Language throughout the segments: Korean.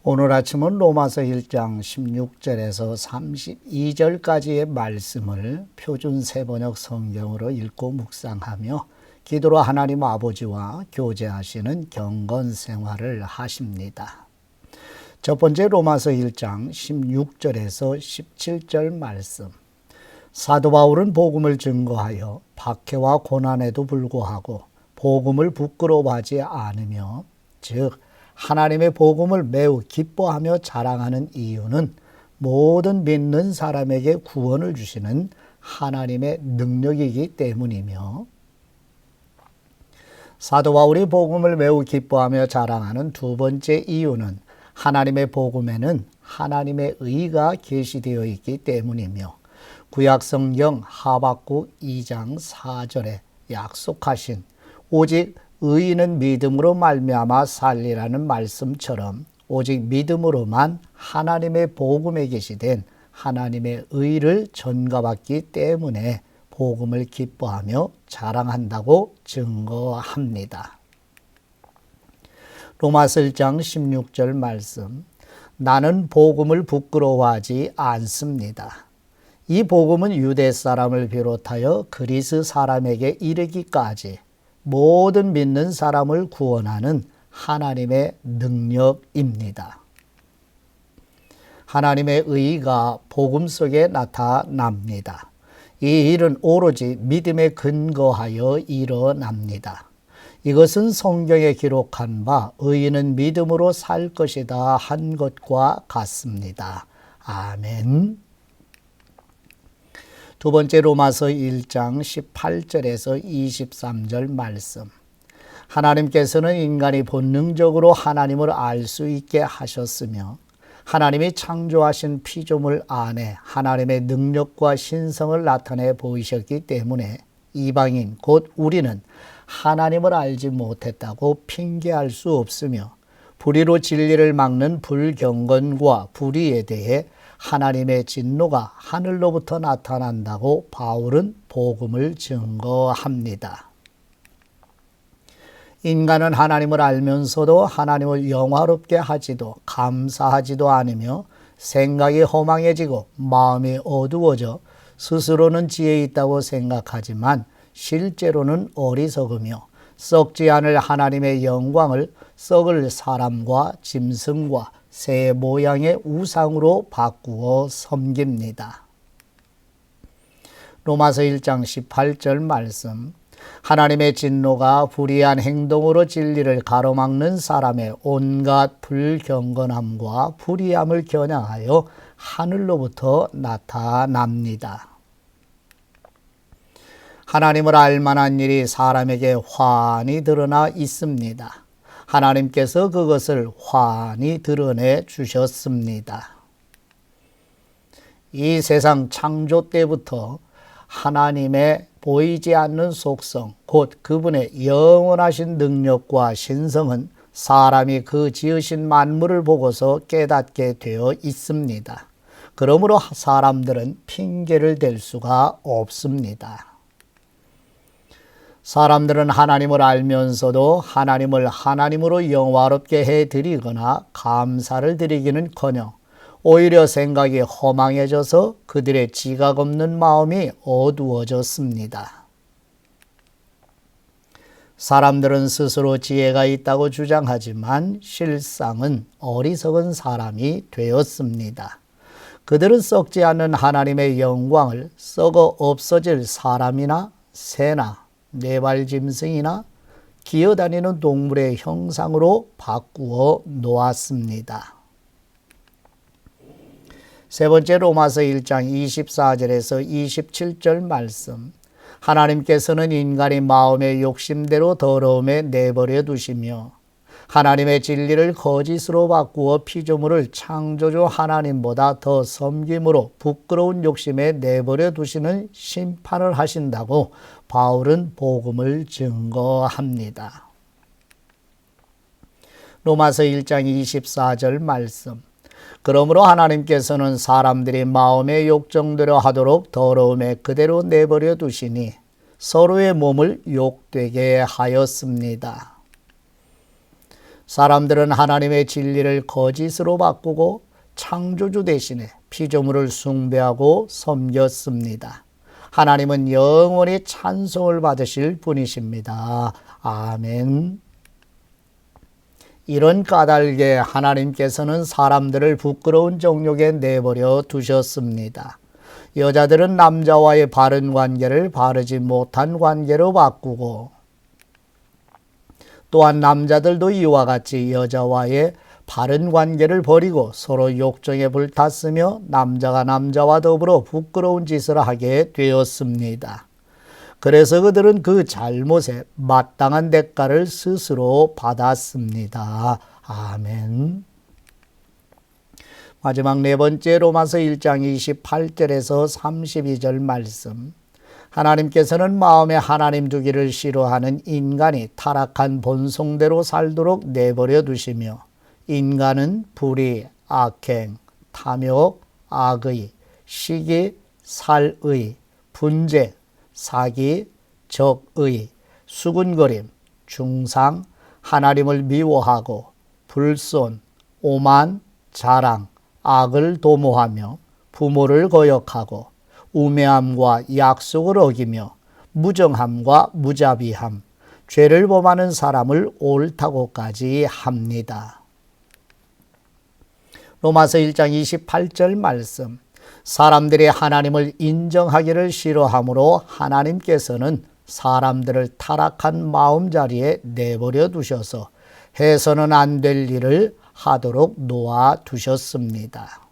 오늘 아침은 로마서 1장 16절에서 32절까지의 말씀을 표준 세번역 성경으로 읽고 묵상하며 기도로 하나님 아버지와 교제하시는 경건 생활을 하십니다. 첫 번째 로마서 1장 16절에서 17절 말씀. 사도 바울은 복음을 증거하여 박해와 고난에도 불구하고 복음을 부끄러워하지 않으며 즉 하나님의 복음을 매우 기뻐하며 자랑하는 이유는 모든 믿는 사람에게 구원을 주시는 하나님의 능력이기 때문이며, 사도 바울이 복음을 매우 기뻐하며 자랑하는 두 번째 이유는 하나님의 복음에는 하나님의 의가 계시되어 있기 때문이며, 구약성경 하박국 2장 4절에 약속하신 오직 의인은 믿음으로 말미암아 살리라는 말씀처럼 오직 믿음으로만 하나님의 복음에 계시된 하나님의 의를 전가받기 때문에 복음을 기뻐하며 자랑한다고 증거합니다. 로마서 1장 16절 말씀. 나는 복음을 부끄러워하지 않습니다. 이 복음은 유대 사람을 비롯하여 그리스 사람에게 이르기까지 모든 믿는 사람을 구원하는 하나님의 능력입니다. 하나님의 의가 복음 속에 나타납니다. 이 일은 오로지 믿음에 근거하여 일어납니다. 이것은 성경에 기록한 바 의인은 믿음으로 살 것이다 한 것과 같습니다. 아멘. 두 번째 로마서 1장 18절에서 23절 말씀. 하나님께서는 인간이 본능적으로 하나님을 알 수 있게 하셨으며 하나님이 창조하신 피조물 안에 하나님의 능력과 신성을 나타내 보이셨기 때문에 이방인 곧 우리는 하나님을 알지 못했다고 핑계할 수 없으며 불의로 진리를 막는 불경건과 불의에 대해 하나님의 진노가 하늘로부터 나타난다고 바울은 복음을 증거합니다. 인간은 하나님을 알면서도 하나님을 영화롭게 하지도 감사하지도 않으며 생각이 허망해지고 마음이 어두워져 스스로는 지혜 있다고 생각하지만 실제로는 어리석으며 썩지 않을 하나님의 영광을 썩을 사람과 짐승과 새 모양의 우상으로 바꾸어 섬깁니다. 로마서 1장 18절 말씀. 하나님의 진노가 불의한 행동으로 진리를 가로막는 사람의 온갖 불경건함과 불의함을 겨냥하여 하늘로부터 나타납니다. 하나님을 알 만한 일이 사람에게 환히 드러나 있습니다. 하나님께서 그것을 환히 드러내 주셨습니다. 이 세상 창조 때부터 하나님의 보이지 않는 속성, 곧 그분의 영원하신 능력과 신성은 사람이 그 지으신 만물을 보고서 깨닫게 되어 있습니다. 그러므로 사람들은 핑계를 댈 수가 없습니다. 사람들은 하나님을 알면서도 하나님을 하나님으로 영화롭게 해드리거나 감사를 드리기는커녕 오히려 생각이 허망해져서 그들의 지각 없는 마음이 어두워졌습니다. 사람들은 스스로 지혜가 있다고 주장하지만 실상은 어리석은 사람이 되었습니다. 그들은 썩지 않는 하나님의 영광을 썩어 없어질 사람이나 새나 네발 짐승이나 기어다니는 동물의 형상으로 바꾸어 놓았습니다. 세 번째 로마서 1장 24절에서 27절 말씀. 하나님께서는 인간이 마음의 욕심대로 더러움에 내버려 두시며 하나님의 진리를 거짓으로 바꾸어 피조물을 창조주 하나님보다 더 섬김으로 부끄러운 욕심에 내버려 두시는 심판을 하신다고 바울은 복음을 증거합니다. 로마서 1장 24절 말씀. 그러므로 하나님께서는 사람들이 마음의 욕정대로 하도록 더러움에 그대로 내버려 두시니 서로의 몸을 욕되게 하였습니다. 사람들은 하나님의 진리를 거짓으로 바꾸고 창조주 대신에 피조물을 숭배하고 섬겼습니다. 하나님은 영원히 찬송을 받으실 분이십니다. 아멘. 이런 까닭에 하나님께서는 사람들을 부끄러운 정욕에 내버려 두셨습니다. 여자들은 남자와의 바른 관계를 바르지 못한 관계로 바꾸고, 또한 남자들도 이와 같이 여자와의 바른 관계를 버리고 서로 욕정에 불탔으며 남자가 남자와 더불어 부끄러운 짓을 하게 되었습니다. 그래서 그들은 그 잘못에 마땅한 대가를 스스로 받았습니다. 아멘. 마지막 네 번째 로마서 1장 28절에서 32절 말씀. 하나님께서는 마음에 하나님 두기를 싫어하는 인간이 타락한 본성대로 살도록 내버려 두시며 인간은 불의, 악행, 탐욕, 악의, 시기, 살의, 분쟁, 사기, 적의, 수군거림, 중상, 하나님을 미워하고 불손, 오만, 자랑, 악을 도모하며 부모를 거역하고 우매함과 약속을 어기며 무정함과 무자비함, 죄를 범하는 사람을 옳다고까지 합니다. 로마서 1장 28절 말씀. 사람들이 하나님을 인정하기를 싫어하므로 하나님께서는 사람들을 타락한 마음자리에 내버려 두셔서 해서는 안 될 일을 하도록 놓아두셨습니다.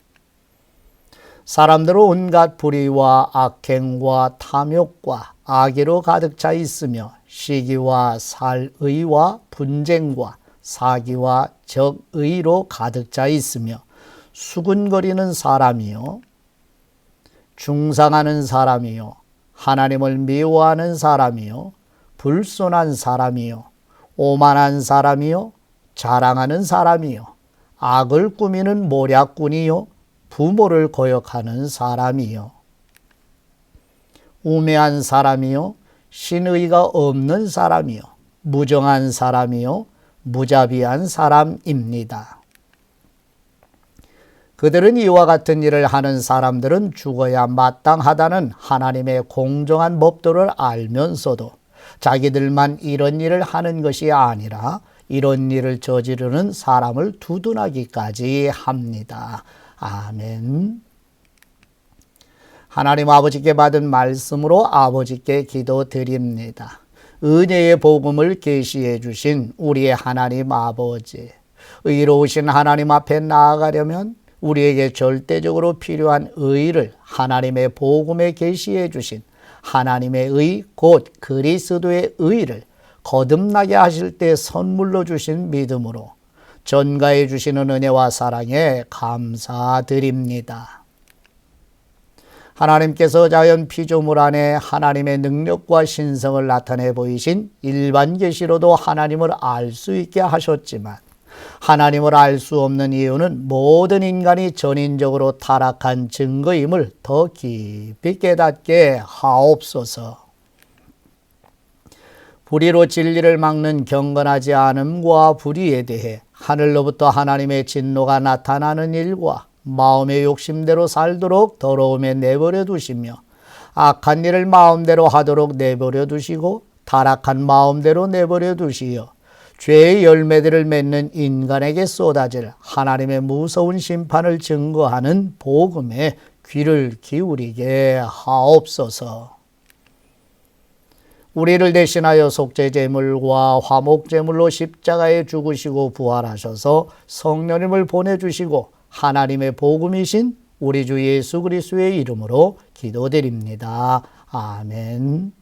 사람들은 온갖 불의와 악행과 탐욕과 악의로 가득 차 있으며 시기와 살의와 분쟁과 사기와 적의로 가득 차 있으며 수군거리는 사람이요 중상하는 사람이요 하나님을 미워하는 사람이요 불손한 사람이요 오만한 사람이요 자랑하는 사람이요 악을 꾸미는 모략꾼이요 부모를 거역하는 사람이요 우매한 사람이요 신의가 없는 사람이요 무정한 사람이요 무자비한 사람입니다. 그들은 이와 같은 일을 하는 사람들은 죽어야 마땅하다는 하나님의 공정한 법도를 알면서도 자기들만 이런 일을 하는 것이 아니라 이런 일을 저지르는 사람을 두둔하기까지 합니다. 아멘. 하나님 아버지께 받은 말씀으로 아버지께 기도드립니다. 은혜의 복음을 계시해 주신 우리의 하나님 아버지, 의로우신 하나님 앞에 나아가려면 우리에게 절대적으로 필요한 의를 하나님의 복음에 계시해 주신 하나님의 의, 곧 그리스도의 의를 거듭나게 하실 때 선물로 주신 믿음으로 전가해 주시는 은혜와 사랑에 감사드립니다. 하나님께서 자연 피조물 안에 하나님의 능력과 신성을 나타내 보이신 일반 계시로도 하나님을 알 수 있게 하셨지만 하나님을 알 수 없는 이유는 모든 인간이 전인적으로 타락한 증거임을 더 깊이 깨닫게 하옵소서. 불의로 진리를 막는 경건하지 않음과 불의에 대해 하늘로부터 하나님의 진노가 나타나는 일과 마음의 욕심대로 살도록 더러움에 내버려 두시며 악한 일을 마음대로 하도록 내버려 두시고 타락한 마음대로 내버려 두시어 죄의 열매들을 맺는 인간에게 쏟아질 하나님의 무서운 심판을 증거하는 복음에 귀를 기울이게 하옵소서. 우리를 대신하여 속죄제물과 화목제물로 십자가에 죽으시고 부활하셔서 성령님을 보내주시고 하나님의 복음이신 우리 주 예수 그리스도의 이름으로 기도드립니다. 아멘.